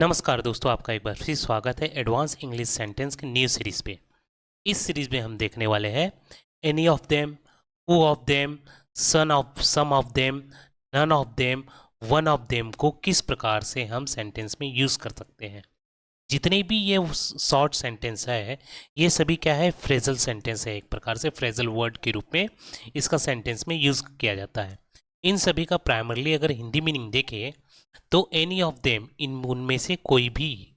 नमस्कार दोस्तों, आपका एक बार फिर स्वागत है एडवांस इंग्लिश सेंटेंस की न्यू सीरीज पे। इस सीरीज में हम देखने वाले हैं any of them, who of them, some of, some of them, none of them, one of them को किस प्रकार से हम सेंटेंस में यूज़ कर सकते हैं। जितने भी ये शॉर्ट सेंटेंस है, ये सभी क्या है, फ्रेजल सेंटेंस है। एक प्रकार से फ्रेजल वर्ड के रूप में इसका सेंटेंस में यूज़ किया जाता है। इन सभी का प्राइमरली अगर हिंदी मीनिंग देखें तो एनी ऑफ देम, इन उनमें से कोई भी,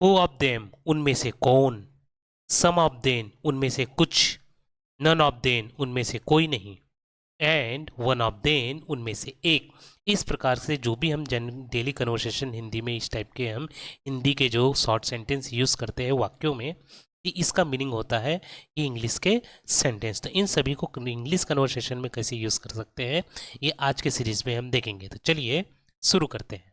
हु ऑफ देम उनमें से कौन, सम ऑफ देम उनमें से कुछ, नन ऑफ देम उनमें से कोई नहीं, एंड वन ऑफ देम उनमें से एक। इस प्रकार से जो भी हम जन डेली कन्वर्सेशन हिंदी में इस टाइप के हम हिंदी के जो शॉर्ट सेंटेंस यूज़ करते हैं वाक्यों में, कि इसका मीनिंग होता है ये इंग्लिश के सेंटेंस। तो इन सभी को इंग्लिश कन्वर्सेशन में कैसे यूज़ कर सकते हैं, ये आज के सीरीज में हम देखेंगे। तो चलिए शुरू करते हैं।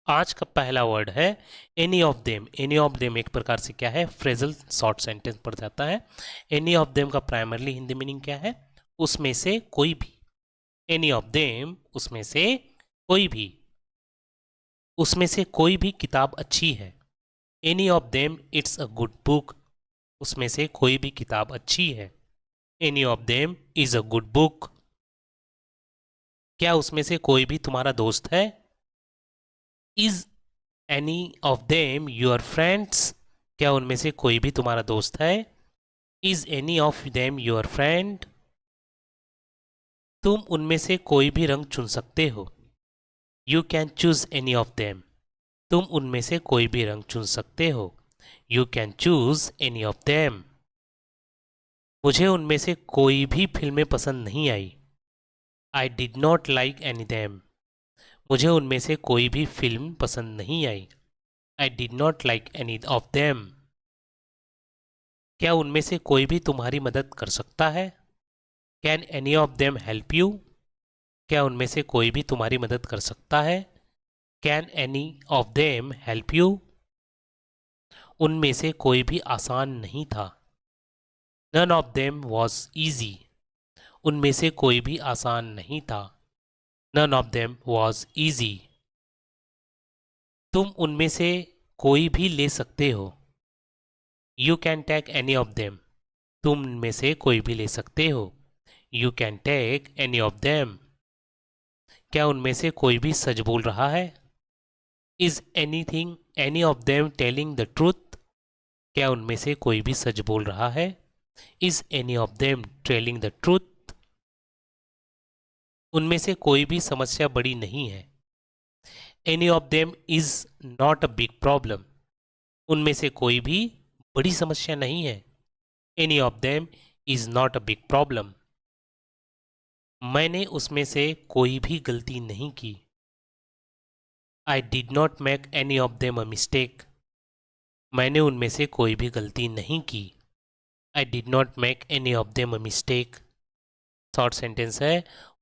आज का पहला वर्ड है any of them. Any of them एक प्रकार से क्या है, फ्रेजल शॉर्ट सेंटेंस पड़ जाता है। एनी ऑफ देम का प्राइमरली हिंदी मीनिंग क्या है, उसमें से कोई भी। एनी ऑफ देम उसमें से कोई भी, उसमें से कोई भी किताब अच्छी है। Any of them it's a good book, उसमें से कोई भी किताब अच्छी है। Any of them is a good book. क्या उसमें से कोई भी तुम्हारा दोस्त है। Is any of them your friends, क्या उनमें से कोई भी तुम्हारा दोस्त है। Is any of them your friend, तुम उनमें से कोई भी रंग चुन सकते हो। You can choose any of them, तुम उनमें से कोई भी रंग चुन सकते हो। You can choose any of them. मुझे उनमें से कोई भी फिल्में पसंद नहीं आई। I did not like any them, मुझे उनमें से कोई भी फिल्म पसंद नहीं आई। I did not like any of them. क्या उनमें से कोई भी तुम्हारी मदद कर सकता है। Can any of them help you, क्या उनमें से कोई भी तुम्हारी मदद कर सकता है। Can any of them help you. उनमें से कोई भी आसान नहीं था। None of them was easy, उनमें से कोई भी आसान नहीं था। None of them was easy. तुम उनमें से कोई भी ले सकते हो। You can take any of them, तुम उनमें से कोई भी ले सकते हो। You can take any of them. क्या उनमें से कोई भी सच बोल रहा है। Is anything any of them telling the truth, क्या उनमें से कोई भी सच बोल रहा है। Is any of them telling the truth. उनमें से कोई भी समस्या बड़ी नहीं है। Any of them is not a big problem, उनमें से कोई भी बड़ी समस्या नहीं है। Any of them is not a big problem. मैंने उसमें से कोई भी गलती नहीं की। I did not make any of them a mistake, मैंने उनमें से कोई भी गलती नहीं की। I did not make any of them a mistake. Short sentence है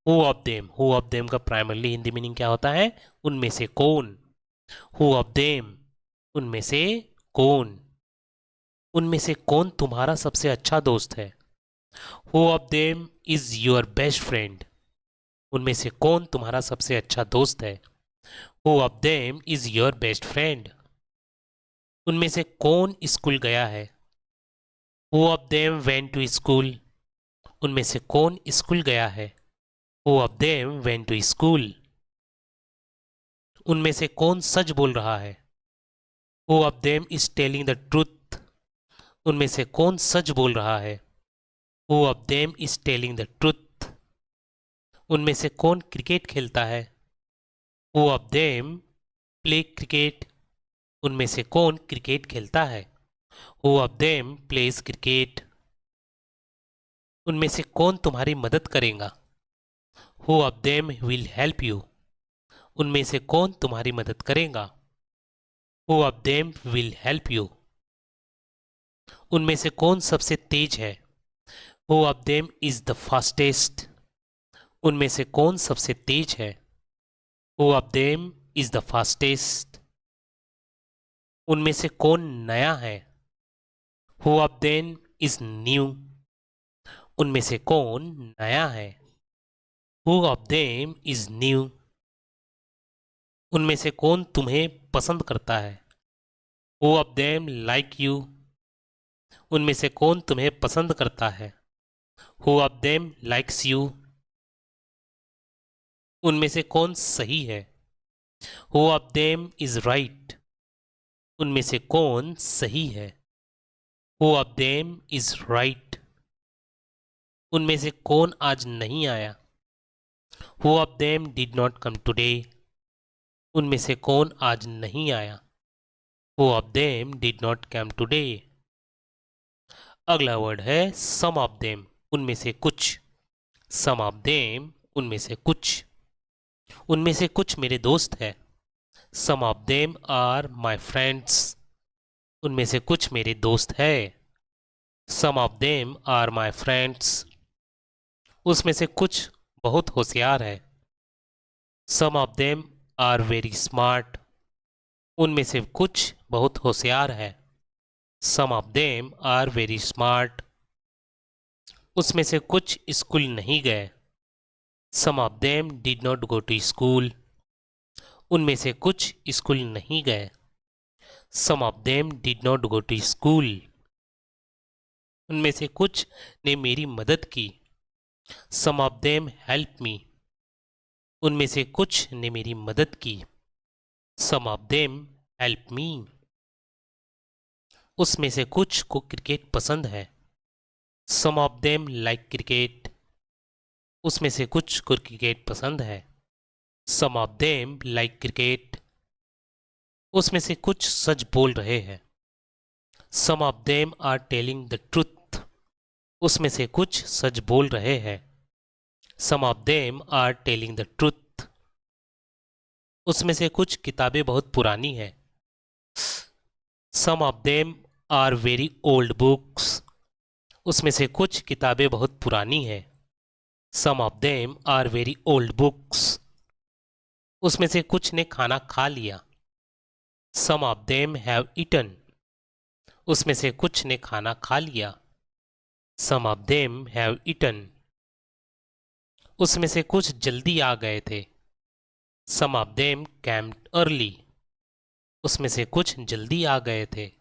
who of them. Who of them का प्राइमरली हिंदी मीनिंग क्या होता है, उनमें से कौन। हु ऑफ देम उनमें से कौन, उनमें से कौन तुम्हारा सबसे अच्छा दोस्त है। Who of them is your best friend, उनमें से कौन तुम्हारा सबसे अच्छा दोस्त है। Who of them is your best friend. उनमें से कौन स्कूल गया है। Who of them went to school, उनमें से कौन स्कूल गया है। Who of them went to school. उनमें से कौन सच बोल रहा है। Who of them is telling the truth, उनमें से कौन सच बोल रहा है। Who of them is telling the truth. उनमें से कौन क्रिकेट खेलता है। Who of them play cricket, उनमें से कौन क्रिकेट खेलता है। Who of them pledge cricket. उनमें से कौन तुम्हारी मदद करेगा। Who of them will help you, उनमें से कौन तुम्हारी मदद करेगा। Who of them will help you. उनमें से कौन सबसे तेज है। Who of them is the fastest, उनमें से कौन सबसे तेज है। Who of them is the fastest. उनमें से कौन नया है। Who of them is new, उनमें से कौन नया है। Who of them is new. उनमें से कौन तुम्हें पसंद करता है? Who of them like you? उनमें से कौन तुम्हें पसंद करता है? Who of them likes you? उनमें से कौन सही है? Who of them is right? उनमें से कौन सही है? Who of them is right? उनमें से कौन आज नहीं आया? Who of them did not come today? उनमें से कौन आज नहीं आया? Who of them did not come today? अगला वर्ड है सम ऑफ देम, उनमें से कुछ। सम ऑफ देम, उनमें से कुछ। उनमें से कुछ मेरे दोस्त हैं। Some of them are my friends. उनमें से कुछ मेरे दोस्त हैं। Some of them are my friends. उसमें से कुछ बहुत होशियार है। Some of them are very smart. उनमें से कुछ बहुत होशियार है। Some of them are very smart. उसमें से कुछ स्कूल नहीं गए। Some of them did not go to school. उनमें से कुछ स्कूल नहीं गए। Some of them did not go to school. उनमें से कुछ ने मेरी मदद की। Some of them help me. उनमें से कुछ ने मेरी मदद की। Some of them help me. उसमें से कुछ को क्रिकेट पसंद है। Some of them like cricket. उसमें से कुछ को क्रिकेट पसंद है। Some of them like cricket. उसमें से कुछ सच बोल रहे हैं। Some of them are telling the truth. उसमें से कुछ सच बोल रहे हैं। Some of them are telling the truth. उसमें से कुछ किताबें बहुत पुरानी हैं। Some of them are very old books. उसमें से कुछ किताबें बहुत पुरानी हैं। Some of them are very old books. उसमें से कुछ ने खाना खा लिया। Some of them have eaten. उसमें से कुछ ने खाना खा लिया। Some of them have eaten. उसमें से कुछ जल्दी आ गए थे। Some of them came early. उसमें से कुछ जल्दी आ गए थे।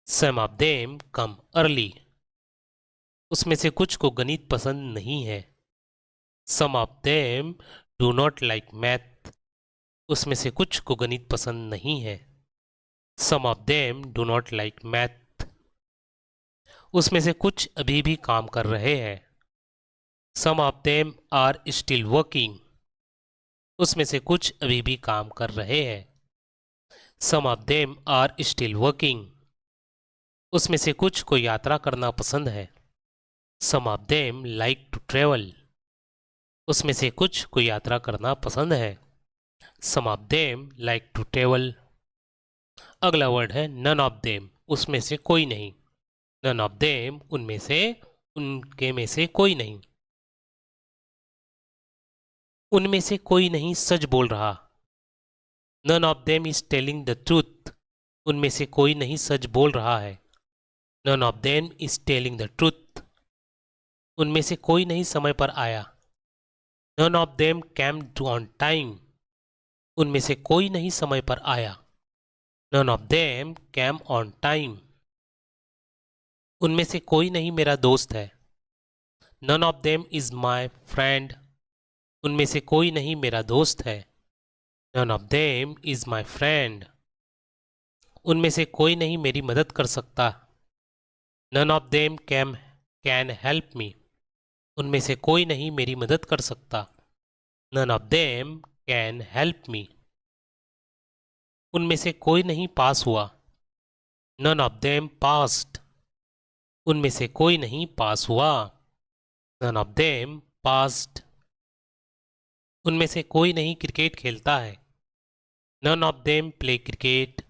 Some of them come early. उसमें से कुछ को गणित पसंद नहीं है। Some of them do not like math. उसमें से कुछ को गणित पसंद नहीं है। Some of them do not like math. उसमें से कुछ अभी भी काम कर रहे हैं। Some of them are still working. उसमें से कुछ अभी भी काम कर रहे हैं। Some of them are still working. उसमें से कुछ को यात्रा करना पसंद है। Some of them like to travel. उसमें से कुछ को यात्रा करना पसंद है। Some of them like to travel. अगला वर्ड है नन ऑफ देम, उसमें से कोई नहीं। नन ऑफ देम, उनमें से, उनके में से कोई नहीं। उनमें से कोई नहीं सच बोल रहा। None of them is telling the truth. उनमें से कोई नहीं सच बोल रहा है। None of them is telling the truth. उनमें से कोई नहीं समय पर आया। None of them came to on time. उनमें से कोई नहीं समय पर आया। None of them came on time. उनमें से कोई नहीं मेरा दोस्त है। None of them is my friend. उनमें से कोई नहीं मेरा दोस्त है। None of them is my friend. उनमें से कोई नहीं मेरी मदद कर सकता। None of them can help me. उनमें से कोई नहीं मेरी मदद कर सकता। None of them can help me. उनमें से कोई नहीं पास हुआ। None of them passed. उनमें से कोई नहीं पास हुआ। None of them passed. उनमें से कोई नहीं क्रिकेट खेलता है। None of them play cricket.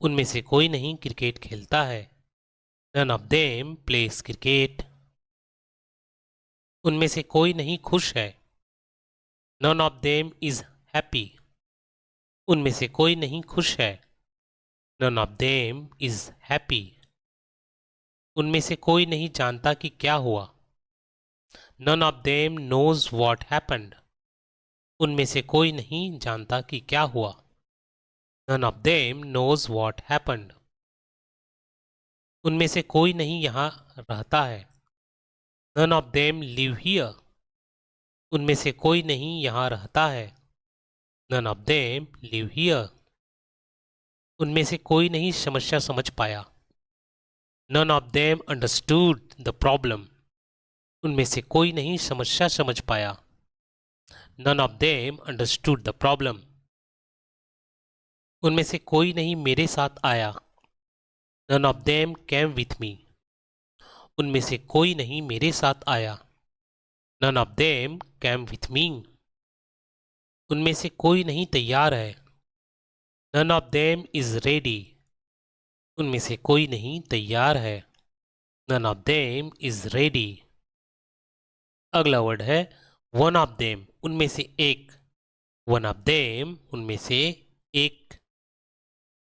उनमें से कोई नहीं क्रिकेट खेलता है। None of them plays cricket. उनमें से कोई नहीं खुश है। None of them is happy. उनमें से कोई नहीं खुश है। None of them is happy. उनमें से कोई नहीं जानता कि क्या हुआ। None of them knows what happened. उनमें से कोई नहीं जानता कि क्या हुआ। None of them knows what happened. उनमें से कोई नहीं यहाँ रहता है। None of them live here. उनमें से कोई नहीं यहाँ रहता है। None of them live here. उनमें से कोई नहीं समस्या समझ पाया। None of them understood the problem. उनमें से कोई नहीं समस्या समझ पाया। None of them understood the problem. उनमें से कोई नहीं मेरे साथ आया। None of them came with me. उनमें से कोई नहीं मेरे साथ आया। None of them came with me. उनमें से कोई नहीं तैयार है। None of them is ready. उनमें से कोई नहीं तैयार है। None of them is ready. अगला वर्ड है one of them, उनमें से एक। One of them, उनमें से एक।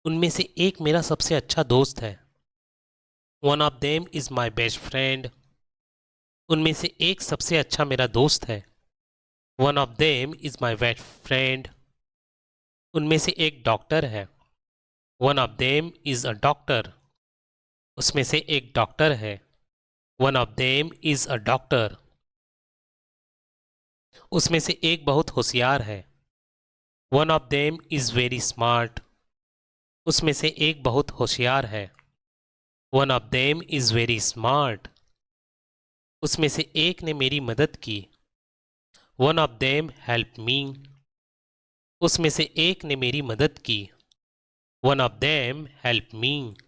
उनमें से एक मेरा सबसे अच्छा दोस्त है। One of them is my best friend. उनमें से एक सबसे अच्छा मेरा दोस्त है। One of them is my best friend. उनमें से एक डॉक्टर है। One of them is a doctor. उसमें से एक डॉक्टर है। One of them is a doctor. उसमें से एक बहुत होशियार है। One of them is very smart. उसमें से एक बहुत होशियार है। One of them is very smart. उसमें से एक ने मेरी मदद की। One of them helped me. उसमें से एक ने मेरी मदद की। One of them helped me.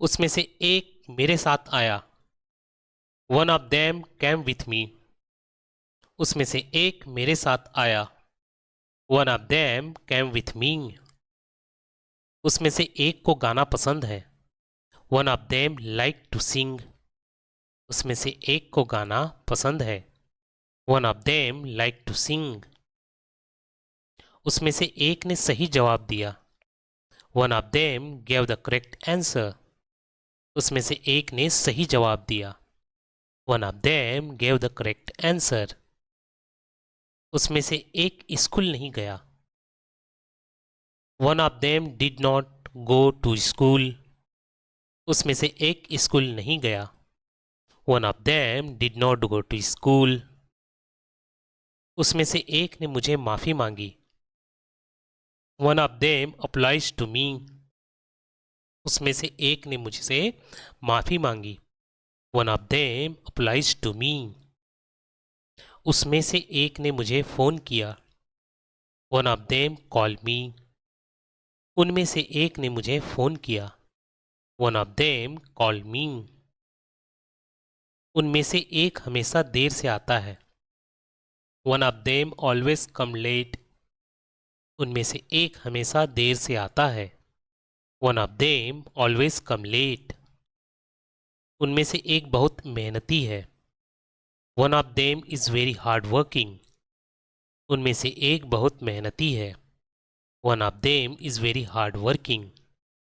उसमें से एक मेरे साथ आया। One of them came with me. उसमें से एक मेरे साथ आया। One of them came with me. उसमें से एक को गाना पसंद है। One of them like to sing. उसमें से एक को गाना पसंद है। One of them like to sing. उसमें से एक ने सही जवाब दिया। One of them gave the correct answer. उसमें से एक ने सही जवाब दिया। One of them gave the correct answer. उसमें से एक स्कूल नहीं गया। One of them did not go to school. उसमें से एक स्कूल नहीं गया। One of them did not go to school. उसमें से एक ने मुझे माफ़ी मांगी। One of them apologized to me. उसमें से एक ने मुझसे माफ़ी मांगी। One of them apologized to me. उसमें से एक ने मुझे फ़ोन किया। One of them called me. उनमें से एक ने मुझे फ़ोन किया। One of them called me. उनमें से एक हमेशा देर से आता है। One of them always come late. उनमें से एक हमेशा देर से आता है। One of them always come late. उनमें से एक बहुत मेहनती है। One of them is very hard working. उनमें से एक बहुत मेहनती है। One of them is very hard working.